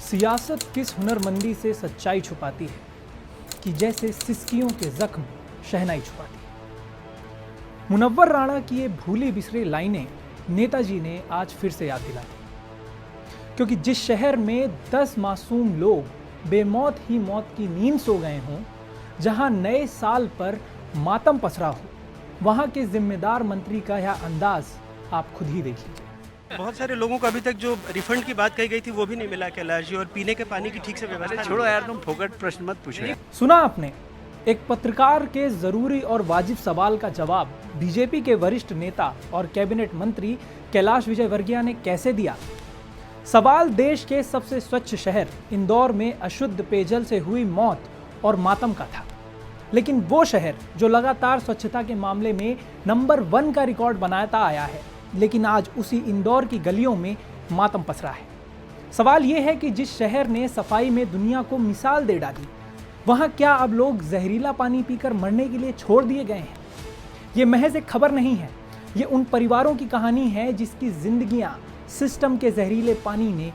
सियासत किस हुनरमंदी से सच्चाई छुपाती है कि जैसे सिसकियों के जख्म शहनाई छुपाती है। मुनव्वर राणा की ये भूली बिसरी लाइनें नेताजी ने आज फिर से याद दिला दी, क्योंकि जिस शहर में 10 मासूम लोग बेमौत ही मौत की नींद सो गए हों, जहां नए साल पर मातम पसरा हो, वहां के जिम्मेदार मंत्री का यह अंदाज आप खुद ही देख लीजिए। बहुत सारे लोगों को अभी तक जो रिफंड की बात कही गई थी वो भी नहीं मिला कैलाश जी, और पीने के पानी की ठीक से व्यवस्था। छोड़ो यार, तुम फोकट प्रश्न मत पूछो। सुना आपने एक पत्रकार के जरूरी और वाजिब सवाल का जवाब बीजेपी के वरिष्ठ नेता और कैबिनेट मंत्री कैलाश विजयवर्गीय ने कैसे दिया। सवाल देश के सबसे स्वच्छ शहर इंदौर में अशुद्ध पेयजल से हुई मौत और मातम का था, लेकिन वो शहर जो लगातार स्वच्छता के मामले में नंबर 1 का रिकॉर्ड बनाता आया है, लेकिन आज उसी इंदौर की गलियों में मातम पसरा है। सवाल ये है कि जिस शहर ने सफाई में दुनिया को मिसाल दे डाली, वहाँ क्या अब लोग जहरीला पानी पीकर मरने के लिए छोड़ दिए गए हैं? ये महज एक खबर नहीं है, ये उन परिवारों की कहानी है जिसकी जिंदगियां सिस्टम के जहरीले पानी ने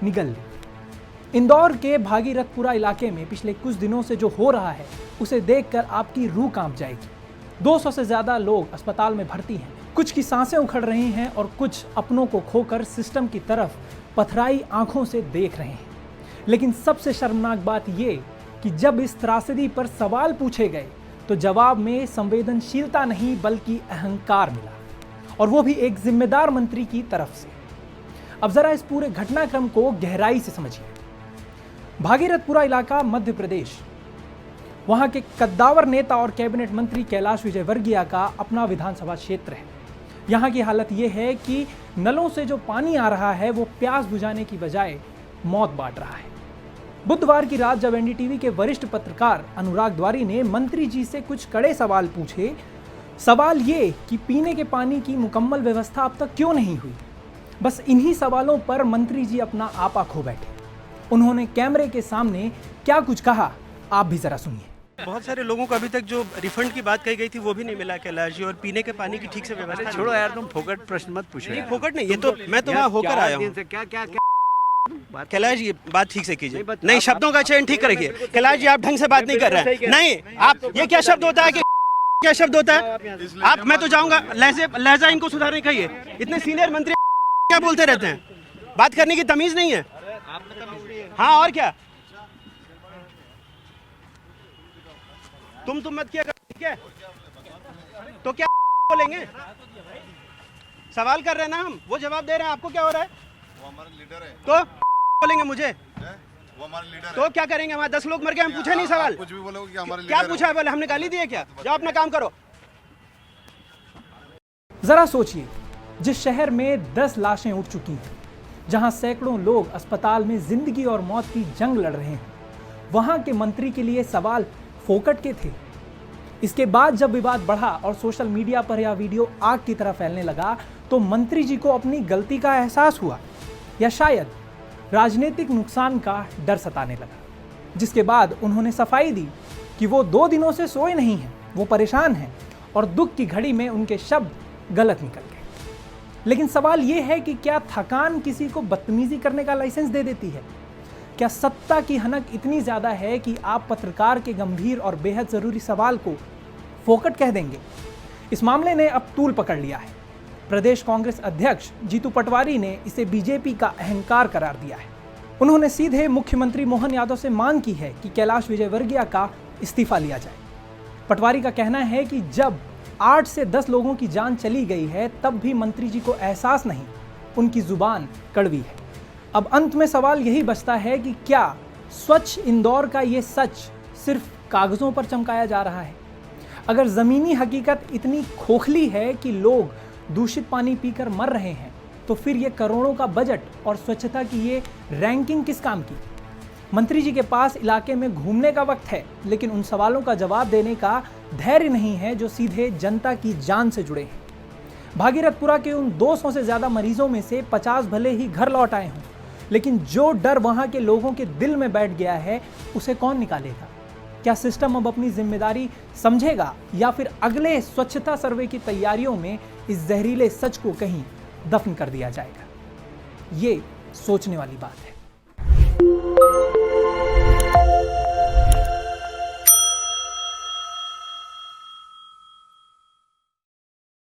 निगल ली। इंदौर के भागीरथपुरा इलाके में पिछले कुछ दिनों से जो हो रहा है, उसे देखकर आपकी रूह कांप जाएगी। 200 से ज्यादा लोग अस्पताल में भर्ती हैं, कुछ की सांसें उखड़ रही हैं और कुछ अपनों को खोकर सिस्टम की तरफ पथराई आंखों से देख रहे हैं। लेकिन सबसे शर्मनाक बात ये कि जब इस त्रासदी पर सवाल पूछे गए तो जवाब में संवेदनशीलता नहीं बल्कि अहंकार मिला, और वो भी एक जिम्मेदार मंत्री की तरफ से। अब जरा इस पूरे घटनाक्रम को गहराई से समझिए। भागीरथपुरा इलाका मध्य प्रदेश, वहां के कद्दावर नेता और कैबिनेट मंत्री कैलाश विजयवर्गीय का अपना विधानसभा क्षेत्र है। यहाँ की हालत यह है कि नलों से जो पानी आ रहा है वो प्यास बुझाने की बजाय मौत बांट रहा है। बुधवार की रात जब एनडीटीवी के वरिष्ठ पत्रकार अनुराग द्वारी ने मंत्री जी से कुछ कड़े सवाल पूछे, सवाल ये कि पीने के पानी की मुकम्मल व्यवस्था अब तक क्यों नहीं हुई, बस इन्हीं सवालों पर मंत्री जी अपना आपा खो बैठे। उन्होंने कैमरे के सामने क्या कुछ कहा, आप भी जरा सुनिए। बहुत सारे लोगों को अभी तक जो रिफंड की बात कही गई थी वो भी नहीं मिला कैलाश जी, और पीने के पानी की ठीक से व्यवस्था। छोड़ो यार, तुम फोकट प्रश्न मत पूछो। नहीं, फोकट नहीं, ये तो मैं तो वहाँ होकर आया हूँ। क्या क्या कैलाश जी बात ठीक से कीजिए, नहीं शब्दों का चयन ठीक रखिए। कैलाश जी आप ढंग से बात नहीं कर रहे हैं। नहीं, आप ये क्या शब्द होता है कि क्या शब्द होता है? आप, मैं तो जाऊंगा, लहजा इनको सुधारने का। ये इतने सीनियर मंत्री क्या बोलते रहते हैं, बात करने की तमीज नहीं है। हाँ और क्या, तुम मत किया कर, ठीक है? तो क्या बोलेंगे? सवाल कर रहे हैं ना हम, वो जवाब दे रहे हैं, आपको क्या हो रहा है? वो हमारा लीडर है। तो बोलेंगे मुझे, वो हमारा लीडर तो है। क्या करेंगे? हमारे 10 लोग मर गए, हम पूछे नहीं सवाल। कुछ भी बोलोगे कि हमारे क्या लीडर पूछा है? बोले हमने गाली दी है क्या? जाओ अपना काम करो। जरा सोचिए, जिस शहर में 10 लाशें उठ चुकी हैं, जहां सैकड़ों लोग अस्पताल में जिंदगी और मौत की जंग लड़ रहे हैं, वहां के मंत्री के लिए सवाल फोकट के थे। इसके बाद जब विवाद बढ़ा और सोशल मीडिया पर यह वीडियो आग की तरह फैलने लगा, तो मंत्री जी को अपनी गलती का एहसास हुआ, या शायद राजनीतिक नुकसान का डर सताने लगा, जिसके बाद उन्होंने सफाई दी कि वो 2 दिनों से सोए नहीं हैं, वो परेशान हैं और दुख की घड़ी में उनके शब्द गलत निकल गए। लेकिन सवाल ये है कि क्या थकान किसी को बदतमीजी करने का लाइसेंस दे देती है? क्या सत्ता की हनक इतनी ज्यादा है कि आप पत्रकार के गंभीर और बेहद जरूरी सवाल को फोकट कह देंगे? इस मामले ने अब तूल पकड़ लिया है। प्रदेश कांग्रेस अध्यक्ष जीतू पटवारी ने इसे बीजेपी का अहंकार करार दिया है। उन्होंने सीधे मुख्यमंत्री मोहन यादव से मांग की है कि कैलाश विजयवर्गीय का इस्तीफा लिया जाए। पटवारी का कहना है कि जब 8 से 10 लोगों की जान चली गई है, तब भी मंत्री जी को एहसास नहीं, उनकी जुबान कड़वी है। अब अंत में सवाल यही बचता है कि क्या स्वच्छ इंदौर का ये सच सिर्फ कागजों पर चमकाया जा रहा है? अगर जमीनी हकीकत इतनी खोखली है कि लोग दूषित पानी पीकर मर रहे हैं, तो फिर ये करोड़ों का बजट और स्वच्छता की ये रैंकिंग किस काम की? मंत्री जी के पास इलाके में घूमने का वक्त है, लेकिन उन सवालों का जवाब देने का धैर्य नहीं है जो सीधे जनता की जान से जुड़े हैं। भागीरथपुरा के उन 200 से ज्यादा मरीजों में से 50 भले ही घर लौट आए हों, लेकिन जो डर वहां के लोगों के दिल में बैठ गया है, उसे कौन निकालेगा? क्या सिस्टम अब अपनी जिम्मेदारी समझेगा या फिर अगले स्वच्छता सर्वे की तैयारियों में इस जहरीले सच को कहीं दफन कर दिया जाएगा? ये सोचने वाली बात है।